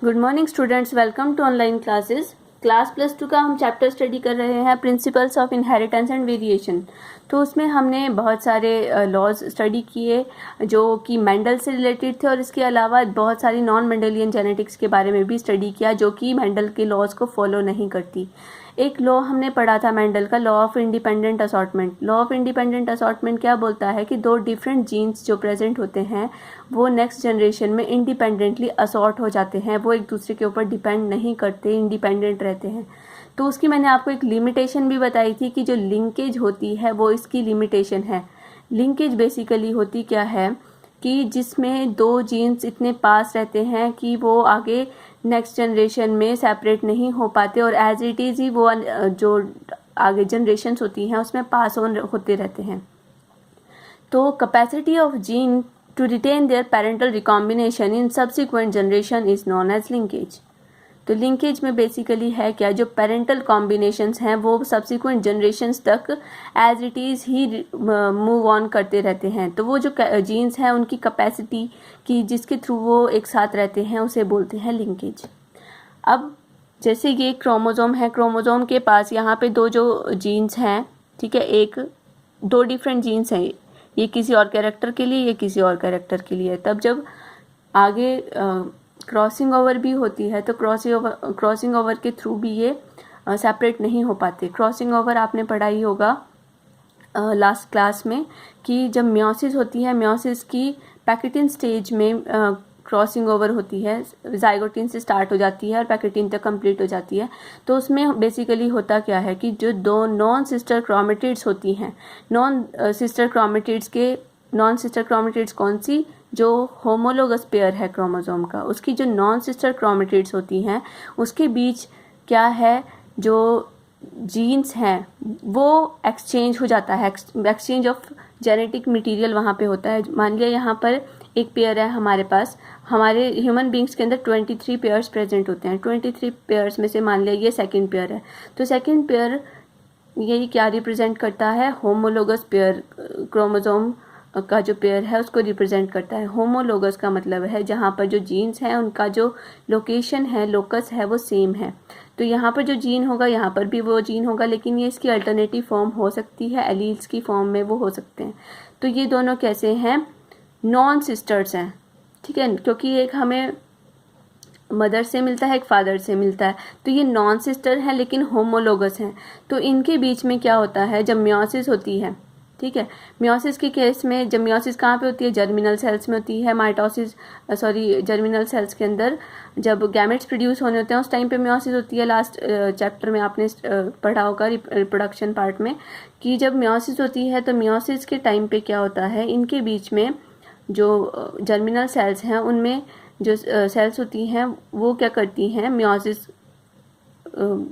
Good morning students, welcome to online classes. Class +2 का हम chapter study कर रहे हैं principles of inheritance and variation. तो उसमें हमने बहुत सारे लॉज स्टडी किए जो कि मेंडल से रिलेटेड थे, और इसके अलावा बहुत सारी नॉन मेंडलियन जेनेटिक्स के बारे में भी स्टडी किया जो कि मेंडल के लॉज को फॉलो नहीं करती। एक लॉ हमने पढ़ा था मेंडल का, law of independent assortment. Law of independent assortment क्या बोलता है कि दो डिफरेंट जीन्स जो प्रेजेंट होते हैं वो नेक्स्ट जनरेशन में इंडिपेंडेंटली असॉर्ट हो जाते हैं, वो एक दूसरे के ऊपर डिपेंड नहीं करते, इंडिपेंडेंट रहते हैं। तो उसकी मैंने आपको एक लिमिटेशन भी बताई थी कि जो लिंकेज होती है वो इसकी लिमिटेशन है। लिंकेज बेसिकली होती क्या है कि जिसमें दो जीन्स इतने पास रहते हैं कि वो आगे नेक्स्ट जनरेशन में सेपरेट नहीं हो पाते, और एज इट इज़ ही वो जो आगे जनरेशन्स होती हैं उसमें पास ऑन होते रहते हैं। तो capacity of gene to retain their parental recombination in subsequent generation is known as linkage. तो लिंकेज में बेसिकली है क्या, जो पेरेंटल कॉम्बिनेशंस हैं वो सब्सिक्वेंट जनरेशन्स तक एज इट इज़ ही मूव ऑन करते रहते हैं। तो वो जो जीन्स हैं उनकी कैपेसिटी की जिसके थ्रू वो एक साथ रहते हैं उसे बोलते हैं लिंकेज। अब जैसे ये क्रोमोसोम है, क्रोमोसोम के पास यहाँ पे दो जो जीन्स हैं, ठीक है, दो डिफरेंट जीन्स हैं, ये किसी और कैरेक्टर के लिए, ये किसी और कैरेक्टर के लिए। तब जब आगे क्रॉसिंग ओवर भी होती है तो क्रॉसिंग ओवर के थ्रू भी ये सेपरेट नहीं हो पाते। क्रॉसिंग ओवर आपने पढ़ा ही होगा लास्ट क्लास में कि जब मियोसिस होती है, मियोसिस की पैकेटिन स्टेज में क्रॉसिंग ओवर होती है, जाइगोटिन से स्टार्ट हो जाती है और पैकेटिन तक कंप्लीट हो जाती है। तो उसमें बेसिकली होता क्या है कि जो दो नॉन सिस्टर क्रोमेटिड्स होती हैं, नॉन सिस्टर क्रोमेटिड्स कौन सी, जो होमोलोगस पेयर है क्रोमोसोम का, उसकी जो नॉन सिस्टर क्रोमेटिड्स होती हैं उसके बीच क्या है, जो जीन्स हैं वो एक्सचेंज हो जाता है, एक्सचेंज ऑफ जेनेटिक मटेरियल वहाँ पे होता है। मान लिया यहाँ पर एक पेयर है हमारे पास, हमारे ह्यूमन बींग्स के अंदर 23 पेयर्स प्रेजेंट होते हैं। 23 पेयर्स में से मान लिया ये सेकंड पेयर है, तो सेकंड पेयर यही क्या रिप्रेजेंट करता है, होमोलोगस पेयर, क्रोमोसोम का जो पेयर है उसको रिप्रेजेंट करता है। होमोलोगस का मतलब है जहाँ पर जो जीन्स हैं उनका जो लोकेशन है, लोकस है, वो सेम है। तो यहाँ पर जो जीन होगा यहाँ पर भी वो जीन होगा, लेकिन ये इसकी अल्टरनेटिव फॉर्म हो सकती है, एलील्स की फॉर्म में वो हो सकते हैं। तो ये दोनों कैसे हैं, नॉन सिस्टर्स हैं, ठीक है, क्योंकि एक हमें मदर से मिलता है, एक फादर से मिलता है। तो ये नॉन सिस्टर हैं लेकिन होमोलोगस हैं। तो इनके बीच में क्या होता है, जब मियोसिस होती है, ठीक है, मियोसिस के केस में जब मियोसिस कहाँ पे होती है, जर्मिनल सेल्स में होती है। जर्मिनल सेल्स के अंदर जब गैमेट्स प्रोड्यूस होने होते हैं उस टाइम पे मियोसिस होती है। लास्ट चैप्टर में आपने पढ़ा होगा रिप्रोडक्शन पार्ट में कि जब मियोसिस होती है तो मियोसिस के टाइम पे क्या होता है, इनके बीच में जो जर्मिनल सेल्स हैं उनमें जो सेल्स होती हैं वो क्या करती हैं, मियोसिस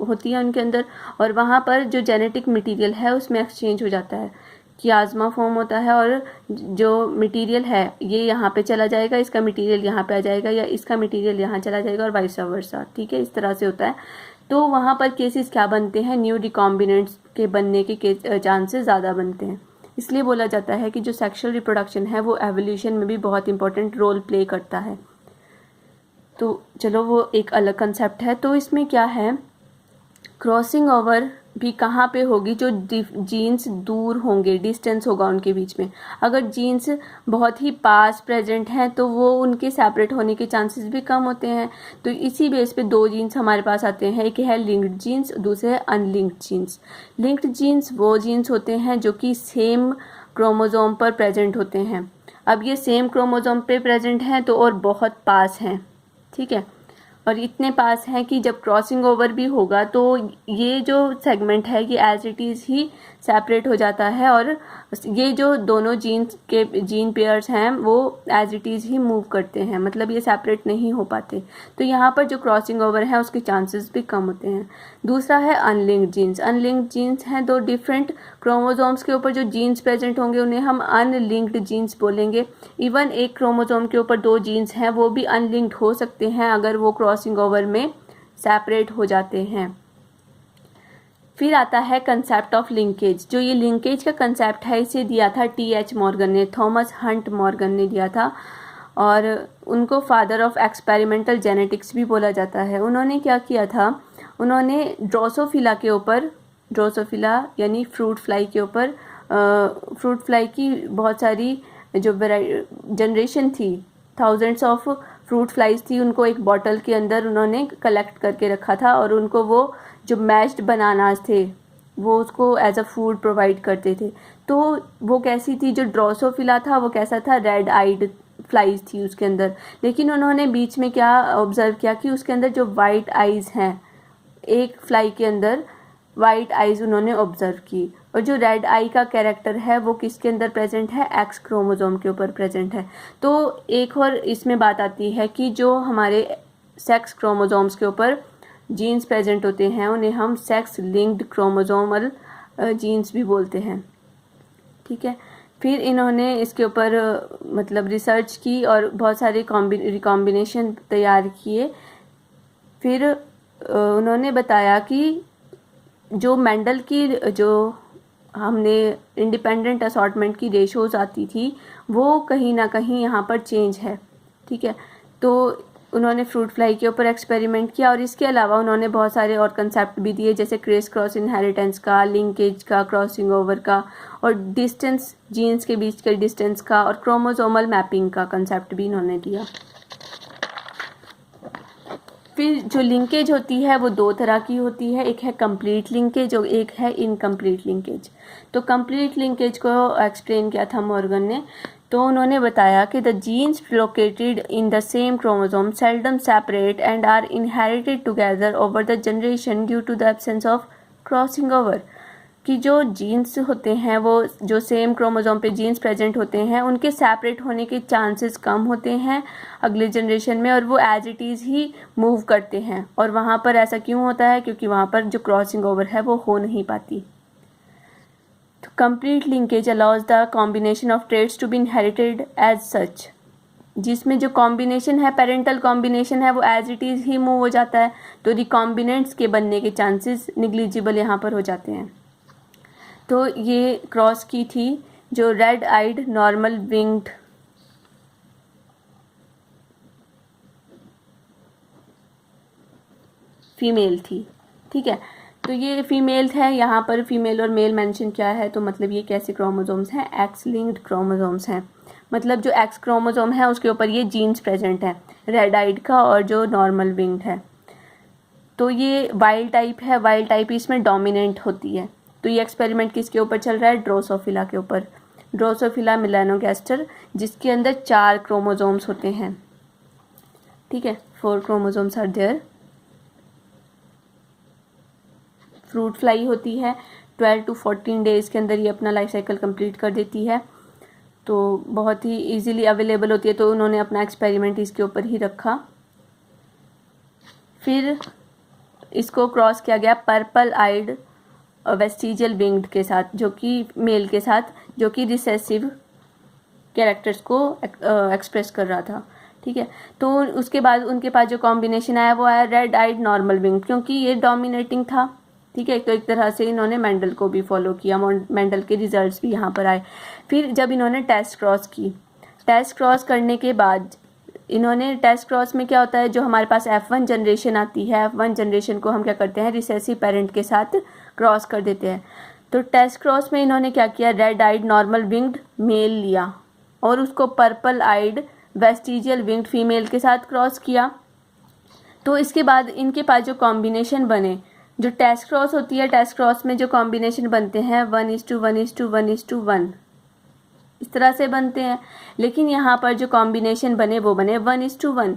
होती है उनके अंदर, और वहाँ पर जो जेनेटिक मटेरियल है उसमें एक्सचेंज हो जाता है, कियाज्मा फॉर्म होता है, और जो मटेरियल है ये यहाँ पे चला जाएगा, इसका मटेरियल यहाँ पे आ जाएगा, या इसका मटेरियल यहाँ चला जाएगा, और वाइस वर्सा, ठीक है, इस तरह से होता है। तो वहाँ पर केसेस क्या बनते हैं, न्यू रिकॉम्बिनेंट्स के बनने के चांसेस ज़्यादा बनते हैं। इसलिए बोला जाता है कि जो सेक्शुअल रिप्रोडक्शन है वो एवोल्यूशन में भी बहुत इंपॉर्टेंट रोल प्ले करता है। तो चलो वो एक अलग कंसेप्ट है। तो इसमें क्या है, क्रॉसिंग ओवर भी कहाँ पे होगी, जो जीन्स दूर होंगे, डिस्टेंस होगा उनके बीच में। अगर जीन्स बहुत ही पास प्रेजेंट हैं तो वो उनके सेपरेट होने के चांसेस भी कम होते हैं। तो इसी बेस पे दो जीन्स हमारे पास आते हैं, एक है लिंक्ड जीन्स, दूसरे है अनलिंक्ड जीन्स। लिंक्ड जीन्स वो जीन्स होते हैं जो कि सेम क्रोमोसोम पर प्रेजेंट होते हैं। अब ये सेम क्रोमोसोम पे प्रेजेंट हैं तो और बहुत पास हैं, ठीक है, और इतने पास हैं कि जब क्रॉसिंग ओवर भी होगा तो ये जो सेगमेंट है ये एज इट इज़ ही सेपरेट हो जाता है, और ये जो दोनों जीन पेयर्स हैं वो एज इट इज़ ही मूव करते हैं, मतलब ये सेपरेट नहीं हो पाते। तो यहाँ पर जो क्रॉसिंग ओवर है उसके चांसेस भी कम होते हैं। दूसरा है अनलिंक्ड जीन्स। अनलिंक्ड जीन्स हैं दो डिफरेंट क्रोमोसोम्स के ऊपर जो जीन्स प्रेजेंट होंगे उन्हें हम अनलिंक्ड जीन्स बोलेंगे। इवन एक क्रोमोसोम के ऊपर दो जीन्स हैं वो भी अनलिंक्ड हो सकते हैं अगर वो क्रॉसिंग ओवर में सेपरेट हो जाते हैं। फिर आता है कंसेप्ट ऑफ लिंकेज। जो ये लिंकेज का कंसेप्ट है इसे दिया था T.H. मॉर्गन ने, थॉमस हंट मॉर्गन ने दिया था, और उनको फादर ऑफ एक्सपेरिमेंटल जेनेटिक्स भी बोला जाता है। उन्होंने क्या किया था, उन्होंने ड्रोसोफिला के ऊपर, ड्रोसोफिला यानी फ्रूट फ्लाई के ऊपर, फ्रूट फ्लाई की बहुत सारी जो जनरेशन थी, थाउजेंड्स ऑफ फ्रूट फ्लाइज थी, उनको एक बॉटल के अंदर उन्होंने कलेक्ट करके रखा था और उनको वो जो मैश्ड बनानास थे वो उसको एज अ फूड प्रोवाइड करते थे। तो वो कैसी थी, जो ड्रोसोफिला था वो कैसा था, रेड आइड फ्लाइज थी उसके अंदर। लेकिन उन्होंने बीच में क्या ऑब्जर्व किया कि उसके अंदर जो वाइट आइज़ हैं, एक फ्लाई के अंदर वाइट आइज़ उन्होंने ऑब्जर्व की, और जो रेड आई का कैरेक्टर है वो किसके अंदर प्रेजेंट है, एक्स क्रोमोसोम के ऊपर प्रेजेंट है। तो एक और इसमें बात आती है कि जो हमारे सेक्स क्रोमोसोम्स के ऊपर जीन्स प्रेजेंट होते हैं उन्हें हम सेक्स लिंक्ड क्रोमोसोमल जीन्स भी बोलते हैं। ठीक है, फिर इन्होंने इसके ऊपर मतलब रिसर्च की और बहुत सारे रिकॉम्बिनेशन तैयार किए। फिर उन्होंने बताया कि जो मेंडल की जो हमने इंडिपेंडेंट असॉर्टमेंट की रेशोज़ आती थी वो कहीं ना कहीं यहाँ पर चेंज है। ठीक है, तो उन्होंने फ्रूट फ्लाई के ऊपर एक्सपेरिमेंट किया और इसके अलावा उन्होंने बहुत सारे और कंसेप्ट भी दिए, जैसे क्रेस क्रॉस इनहेरिटेंस का, लिंकेज का, क्रॉसिंग ओवर का, और डिस्टेंस, जीन्स के बीच के डिस्टेंस का, और क्रोमोसोमल मैपिंग का कंसेप्ट भी इन्होंने दिया। फिर जो लिंकेज होती है वो दो तरह की होती है, एक है कंप्लीट लिंकेज और एक है इनकम्प्लीट लिंकेज। तो कंप्लीट लिंकेज को एक्सप्लेन किया था मॉर्गन ने। तो उन्होंने बताया कि the genes located in the same chromosome seldom separate and are inherited together over the generation due to the absence of crossing over, कि जो जीन्स होते हैं वो जो सेम क्रोमोसोम पे जीन्स प्रेजेंट होते हैं उनके सेपरेट होने के चांसेस कम होते हैं अगले जनरेशन में, और वो एज इट इज़ ही मूव करते हैं। और वहाँ पर ऐसा क्यों होता है, क्योंकि वहाँ पर जो क्रॉसिंग ओवर है वो हो नहीं पाती। तो complete linkage allows the combination of traits to be inherited as such, जिसमें जो कॉम्बिनेशन है, पेरेंटल कॉम्बिनेशन है, वो एज इट इज़ ही मूव हो जाता है, तो रिकॉम्बिनेंट्स के बनने के चांसेस निग्लिजिबल यहाँ पर हो जाते हैं। तो ये क्रॉस की थी जो red eyed normal winged female थी। ठीक है, तो ये फीमेल है, यहाँ पर फीमेल और मेल मेंशन क्या है, तो मतलब ये कैसे क्रोमोसोम्स हैं, एक्स लिंक्ड क्रोमोसोम्स हैं। मतलब जो एक्स क्रोमोसोम है उसके ऊपर ये जीन्स प्रेजेंट है, रेड आइड का और जो नॉर्मल विंग्ड है। तो ये वाइल्ड टाइप है, वाइल्ड टाइप इसमें डोमिनेंट होती है। तो ये एक्सपेरिमेंट किसके ऊपर चल रहा है, ड्रोसोफिला के ऊपर, ड्रोसोफिला मेलानोगास्टर, जिसके अंदर 4 क्रोमोसोम्स होते हैं। ठीक है, 4 chromosomes are there. Fruit fly होती है 12 to 14 डेज के अंदर ये अपना लाइफ साइकिल कंप्लीट कर देती है, तो बहुत ही इजीली अवेलेबल होती है, तो उन्होंने अपना एक्सपेरिमेंट इसके ऊपर ही रखा। फिर इसको क्रॉस किया गया पर्पल आइड वेस्टिजियल विंग्ड के साथ, जो कि मेल के साथ, जो कि रिसेसिव कैरेक्टर्स को एक्सप्रेस कर रहा था। ठीक है, तो उसके बाद उनके पास जो कॉम्बिनेशन आया वो आया रेड आइड नॉर्मल विंग्ड, क्योंकि ये डोमिनेटिंग था। ठीक है, तो एक तरह से इन्होंने मेंडल को भी फॉलो किया, मेंडल के रिजल्ट्स भी यहाँ पर आए। फिर जब इन्होंने टेस्ट क्रॉस की, टेस्ट क्रॉस करने के बाद इन्होंने, टेस्ट क्रॉस में क्या होता है, जो हमारे पास F1 जनरेशन आती है, F1 जनरेशन को हम क्या करते हैं, रिसेसिव पेरेंट के साथ क्रॉस कर देते हैं। तो टेस्ट क्रॉस में इन्होंने क्या किया, red eyed normal winged male लिया और उसको purple eyed vestigial winged female के साथ क्रॉस किया। तो इसके बाद इनके पास जो कॉम्बिनेशन बने, जो टेस्ट क्रॉस होती है, टेस्ट क्रॉस में जो कॉम्बिनेशन बनते हैं 1:1:1:1 इस तरह से बनते हैं। लेकिन यहाँ पर जो कॉम्बिनेशन बने वो बने 1:1,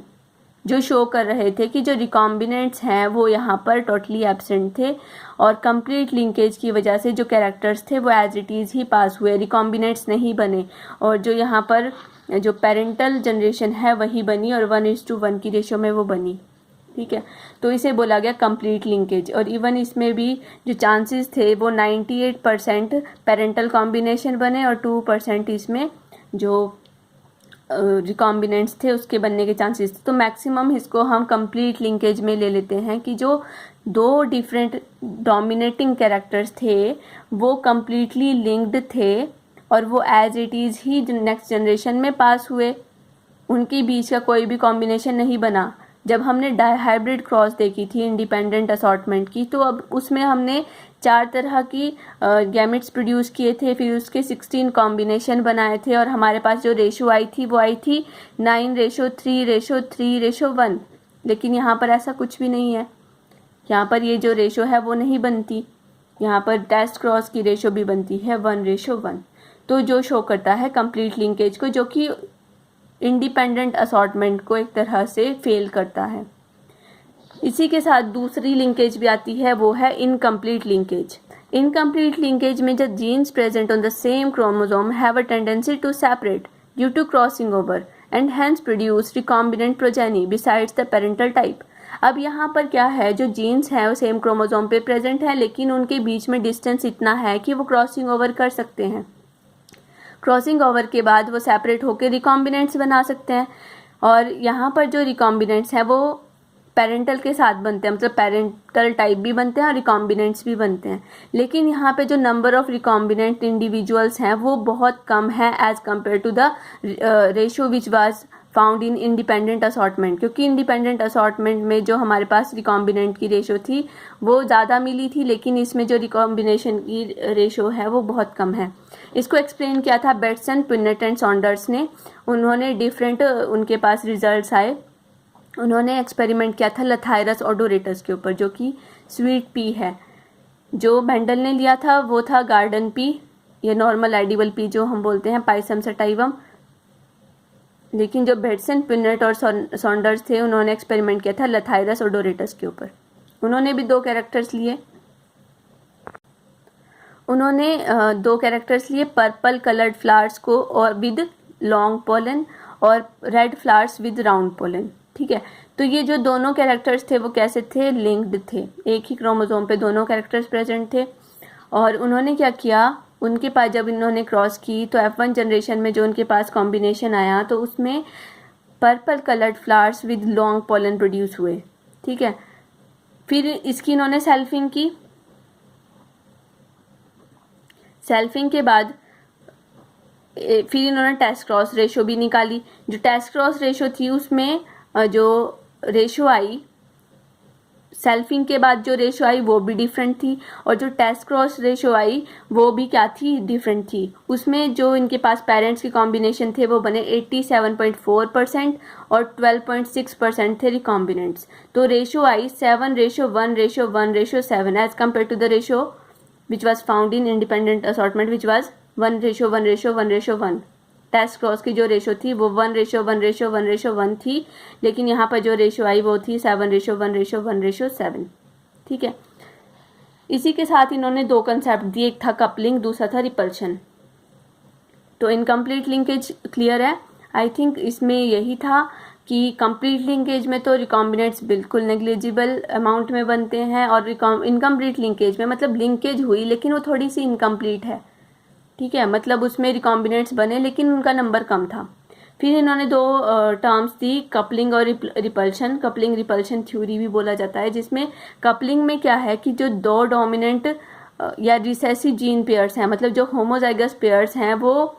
जो शो कर रहे थे कि जो रिकॉम्बिनेंट्स हैं वो यहाँ पर टोटली एब्सेंट थे, और कंप्लीट लिंकेज की वजह से जो कैरेक्टर्स थे वो एज इट इज़ ही पास हुए, रिकॉम्बिनेंट्स नहीं बने, और जो यहाँ पर जो पेरेंटल जनरेशन है वही बनी और 1:1 की रेशो में वो बनी। ठीक है, तो इसे बोला गया कंप्लीट लिंकेज। और इवन इसमें भी जो चांसेस थे वो 98% पेरेंटल कॉम्बिनेशन बने और 2% इसमें जो रिकॉम्बिनेंट्स थे उसके बनने के चांसेस थे। तो मैक्सिमम इसको हम कंप्लीट लिंकेज में ले लेते हैं कि जो 2 डिफरेंट डोमिनेटिंग कैरेक्टर्स थे वो कंप्लीटली लिंक्ड थे और वो एज इट इज़ ही नेक्स्ट जनरेशन में पास हुए। उनके बीच का कोई भी कॉम्बिनेशन नहीं बना। जब हमने डाइहाइब्रिड क्रॉस देखी थी इंडिपेंडेंट असॉर्टमेंट की, तो अब उसमें हमने 4 तरह की गैमेट्स प्रोड्यूस किए थे, फिर उसके 16 कॉम्बिनेशन बनाए थे, और हमारे पास जो रेशो आई थी वो आई थी 9:3:3:1। लेकिन यहाँ पर ऐसा कुछ भी नहीं है। यहाँ पर ये जो रेशो है वो नहीं बनती। यहाँ पर टेस्ट क्रॉस की रेशो भी बनती है 1:1, तो जो शो करता है कंप्लीट लिंकेज को, जो कि इंडिपेंडेंट असॉर्टमेंट को एक तरह से फेल करता है। इसी के साथ दूसरी लिंकेज भी आती है, वो है इनकम्प्लीट लिंकेज। इनकम्प्लीट लिंकेज में जब genes present on the same chromosome have a tendency to separate due to crossing over and hence produce recombinant progeny besides the parental type. अब यहाँ पर क्या है, जो जीन्स हैं वो सेम क्रोमोसोम पे प्रेजेंट है, लेकिन उनके बीच में डिस्टेंस इतना है कि वो क्रॉसिंग ओवर कर सकते हैं। क्रॉसिंग ओवर के बाद वो सेपरेट होकर रिकॉम्बिनेंट्स बना सकते हैं, और यहाँ पर जो रिकॉम्बिनेंट्स हैं वो पेरेंटल के साथ बनते हैं, मतलब पेरेंटल टाइप भी बनते हैं और रिकॉम्बिनेंट्स भी बनते हैं। लेकिन यहाँ पे जो नंबर ऑफ रिकॉम्बिनेंट इंडिविजुअल्स हैं वो बहुत कम है as compare to the ratio which was found in independent assortment, क्योंकि इंडिपेंडेंट असॉर्टमेंट में जो हमारे पास रिकॉम्बिनेंट की रेशो थी वो ज़्यादा मिली थी, लेकिन इसमें जो रिकॉम्बिनेशन की रेशो है वो बहुत कम है। इसको एक्सप्लेन किया था बेट्सन, पिनेट एंड सॉन्डर्स ने। उन्होंने डिफरेंट उनके पास रिजल्ट्स आए। उन्होंने एक्सपेरिमेंट किया था लथाइरस ओडोरेटस के ऊपर, जो कि स्वीट पी है। जो मेंडल ने लिया था वो था गार्डन पी, ये नॉर्मल एडिबल पी जो हम बोलते हैं, पाइसम सटाइवम। लेकिन जो बेट्सन, पिनेट और सॉन्डर्स थे उन्होंने एक्सपेरिमेंट किया था लथाइरस ओडोरेटस के ऊपर। उन्होंने भी 2 कैरेक्टर्स लिए। उन्होंने 2 कैरेक्टर्स लिए, पर्पल कलर्ड फ्लावर्स को और विद लॉन्ग पोलन, और red flowers with round pollen. ठीक है, तो ये जो दोनों कैरेक्टर्स थे वो कैसे थे, लिंक्ड थे, एक ही क्रोमोसोम पे दोनों कैरेक्टर्स प्रेजेंट थे। और उन्होंने क्या किया, उनके पास जब इन्होंने क्रॉस की तो F1 जनरेशन में जो उनके पास कॉम्बिनेशन आया तो उसमें purple coloured flowers with long pollen produce हुए। ठीक है, फिर इसकी इन्होंने सेल्फिंग की। सेल्फिंग के बाद फिर इन्होंने टेस्ट क्रॉस रेशो भी निकाली। जो टेस्ट क्रॉस रेशो थी उसमें जो रेशो आई सेल्फिंग के बाद, जो रेशो आई वो भी डिफरेंट थी, और जो टेस्ट क्रॉस रेशो आई वो भी क्या थी, डिफरेंट थी। उसमें जो इनके पास पेरेंट्स के कॉम्बिनेशन थे वो बने 87.4% और 12.6% थे रिकॉम्बिनेंट्स। तो ratio I 7:1:1:1:7 as compare to the ratio which was found in independent assortment which was 1:1:1:1। Test cross की जो रेशो थी वो 1:1:1:1 थी, लेकिन यहाँ पर जो रेशो आई वो थी 7:1:1:7। ठीक है, इसी के साथ इन्होंने 2 कंसेप्ट दिए, एक था कपलिंग, दूसरा था रिपल्शन। तो इनकम्प्लीट लिंकेज क्लियर है। आई थिंक इसमें यही था कि कंप्लीट लिंकेज में तो रिकॉम्बिनेंट्स बिल्कुल नेग्लिजिबल अमाउंट में बनते हैं, और इनकम्प्लीट लिंकेज में मतलब लिंकेज हुई लेकिन वो थोड़ी सी इनकम्प्लीट है। ठीक है, मतलब उसमें रिकॉम्बिनेंट्स बने लेकिन उनका नंबर कम था। फिर इन्होंने 2 टर्म्स दी, कपलिंग और रिपल्शन। कपलिंग रिपल्शन थ्योरी भी बोला जाता है, जिसमें कपलिंग में क्या है कि जो 2 डोमिनेंट या रिसेसिव जीन पेयर्स हैं, मतलब जो होमोजाइगस पेयर्स हैं, वो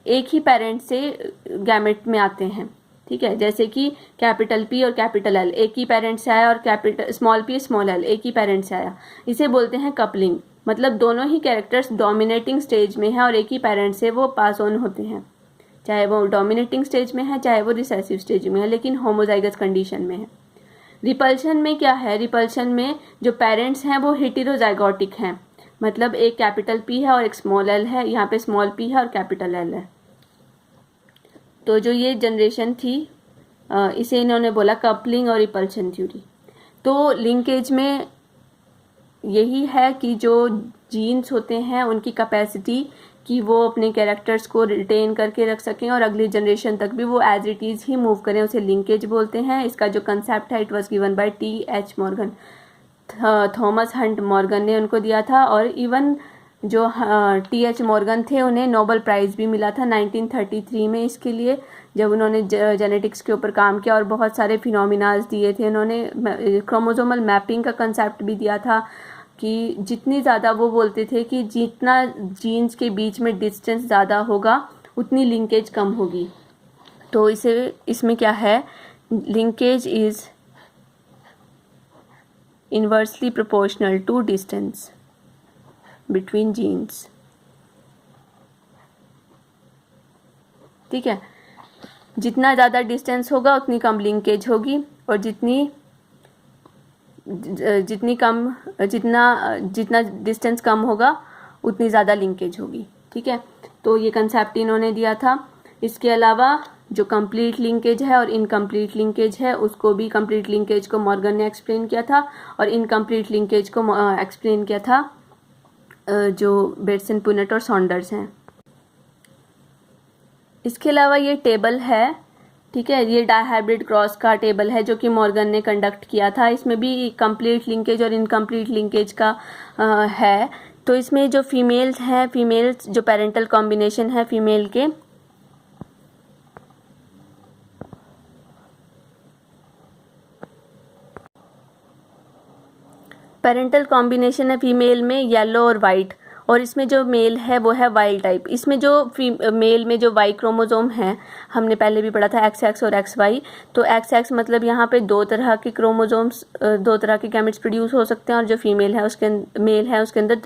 एक ही पेरेंट से गैमेट में आते हैं। ठीक है, जैसे कि कैपिटल P और कैपिटल L एक ही पेरेंट से आया, और capital small p small l एक ही पेरेंट से आया, इसे बोलते हैं कपलिंग। मतलब दोनों ही कैरेक्टर्स डोमिनेटिंग स्टेज में है और एक ही पेरेंट से वो पास ऑन होते हैं, चाहे वो डोमिनेटिंग स्टेज में है चाहे वो रिसेसिव स्टेज में है, लेकिन होमोजाइगस कंडीशन में है। रिपल्शन में क्या है, रिपल्शन में जो पेरेंट्स हैं वो हेटेरोजाइगोटिक हैं, मतलब एक कैपिटल P है और एक स्मॉल l है, यहाँ पे स्मॉल p है और कैपिटल L है। तो जो ये जनरेशन थी इसे इन्होंने बोला कपलिंग और रिपल्शन थ्योरी। तो लिंकेज में यही है कि जो जीन्स होते हैं उनकी कैपेसिटी कि वो अपने कैरेक्टर्स को रिटेन करके रख सकें और अगली जनरेशन तक भी वो एज इट इज़ ही मूव करें, उसे लिंकेज बोलते हैं। इसका जो कंसेप्ट है it was given by T.H. Morgan, Thomas Hunt Morgan ने उनको दिया था, और इवन जो T.H. मॉर्गन थे उन्हें नोबेल प्राइज़ भी मिला था 1933 में इसके लिए, जब उन्होंने जेनेटिक्स के ऊपर काम किया और बहुत सारे फिनोमिनाज दिए थे। उन्होंने क्रोमोसोमल मैपिंग का कंसेप्ट भी दिया था कि जितनी ज़्यादा, वो बोलते थे कि जितना जीन्स के बीच में डिस्टेंस ज़्यादा होगा उतनी लिंकेज कम होगी। तो इसमें क्या है, linkage is inversely proportional to distance between genes. ठीक है, जितना ज़्यादा डिस्टेंस होगा उतनी कम लिंकेज होगी, और जितना डिस्टेंस कम होगा उतनी ज़्यादा लिंकेज होगी। ठीक है, तो ये कंसेप्ट इन्होंने दिया था। इसके अलावा जो कंप्लीट लिंकेज है और इनकम्प्लीट लिंकेज है, उसको भी, कंप्लीट लिंकेज को मॉर्गन ने एक्सप्लेन किया था और इनकम्प्लीट लिंकेज को एक्सप्लेन किया था जो बेट्सन, पुनेट और सॉन्डर्स हैं। इसके अलावा ये टेबल है, ठीक है, ये डायहाइब्रिड क्रॉस का टेबल है जो कि मॉर्गन ने कंडक्ट किया था। इसमें भी कंप्लीट लिंकेज और इनकम्प्लीट लिंकेज का है। तो इसमें जो फीमेल्स जो पेरेंटल कॉम्बिनेशन है फीमेल के, पेरेंटल कॉम्बिनेशन है फीमेल में येलो और वाइट, और इसमें जो मेल है वो है वाइल्ड टाइप। इसमें जो मेल में जो वाई क्रोमोसोम है, हमने पहले भी पढ़ा था XX और XY। तो XX मतलब यहाँ पे दो तरह के क्रोमोसोम्स, दो तरह के गैमेट्स प्रोड्यूस हो सकते हैं, और जो फीमेल है उसके अंदर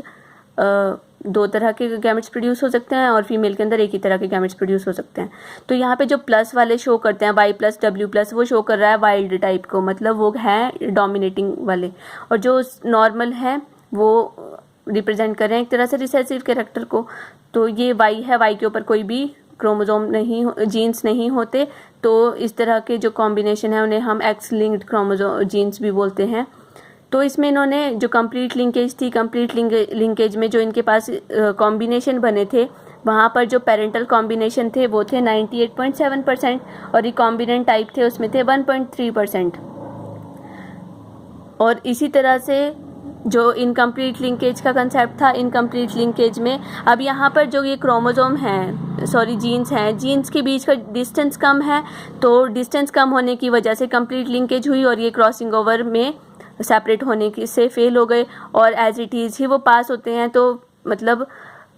दो तरह के गैमेट्स प्रोड्यूस हो सकते हैं, और फीमेल के अंदर एक ही तरह के गैमेट्स प्रोड्यूस हो सकते हैं। तो यहाँ पे जो प्लस वाले शो करते हैं Y+W+, वो शो कर रहा है वाइल्ड टाइप को, मतलब वो है डोमिनेटिंग वाले, और जो नॉर्मल है वो रिप्रेजेंट कर रहे हैं एक तरह से रिसेसिव कैरेक्टर को। तो ये Y है, Y के ऊपर कोई भी क्रोमोसोम नहीं, जीन्स नहीं होते, तो इस तरह के जो कॉम्बिनेशन है उन्हें हम X लिंक्ड क्रोमोसोम जीन्स भी बोलते हैं। तो इसमें इन्होंने जो कंप्लीट लिंकेज थी, कंप्लीट लिंकेज में जो इनके पास कॉम्बिनेशन बने थे, वहाँ पर जो पेरेंटल कॉम्बिनेशन थे वो थे 98.7%, और रिकॉम्बिनेंट टाइप थे उसमें थे 1.3%। और इसी तरह से जो इनकम्प्लीट लिंकेज का कंसेप्ट था, इनकम्प्लीट लिंकेज में अब यहाँ पर जो ये क्रोमोसोम हैं, जीन्स हैं, जीन्स के बीच का डिस्टेंस कम है, तो डिस्टेंस कम होने की वजह से कंप्लीट लिंकेज हुई और ये क्रॉसिंग ओवर में सेपरेट होने की से फेल हो गए, और एज इट इज़ ही वो पास होते हैं। तो मतलब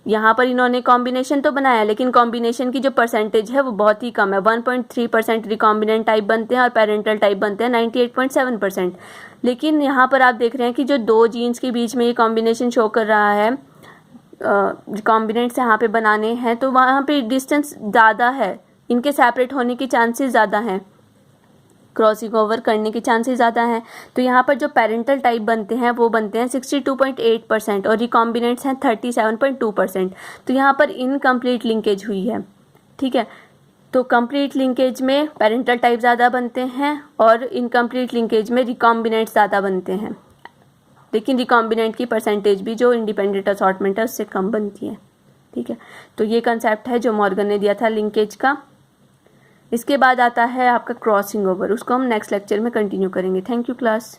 यहाँ पर इन्होंने कॉम्बिनेशन तो बनाया, लेकिन कॉम्बिनेशन की जो परसेंटेज है वो बहुत ही कम है। 1.3% रिकॉम्बिनेंट टाइप बनते हैं और पेरेंटल टाइप बनते हैं 98.7%। लेकिन यहाँ पर आप देख रहे हैं कि जो दो जीन्स के बीच में ये कॉम्बिनेशन शो कर रहा है, कॉम्बिनेंट्स यहाँ पे बनाने हैं, तो वहाँ पे डिस्टेंस ज़्यादा है, इनके सेपरेट होने के चांसेस ज़्यादा हैं, क्रॉसिंग ओवर करने के चांसेस ज़्यादा हैं। तो यहाँ पर जो पेरेंटल टाइप बनते हैं वो बनते हैं 62.8% और रिकॉम्बिनेंट्स हैं 37.2%। तो यहाँ पर इनकम्प्लीट लिंकेज हुई है। ठीक है, तो कंप्लीट लिंकेज में पेरेंटल टाइप ज़्यादा बनते हैं और इनकम्प्लीट लिंकेज में रिकॉम्बिनेंट्स ज़्यादा बनते हैं, लेकिन रिकॉम्बिनेंट की परसेंटेज भी जो इंडिपेंडेंट असॉर्टमेंट है उससे कम बनती है। ठीक है, तो ये कंसेप्ट है जो मॉर्गन ने दिया था लिंकेज का। इसके बाद आता है आपका क्रॉसिंग ओवर, उसको हम नेक्स्ट लेक्चर में कंटिन्यू करेंगे। Thank you class.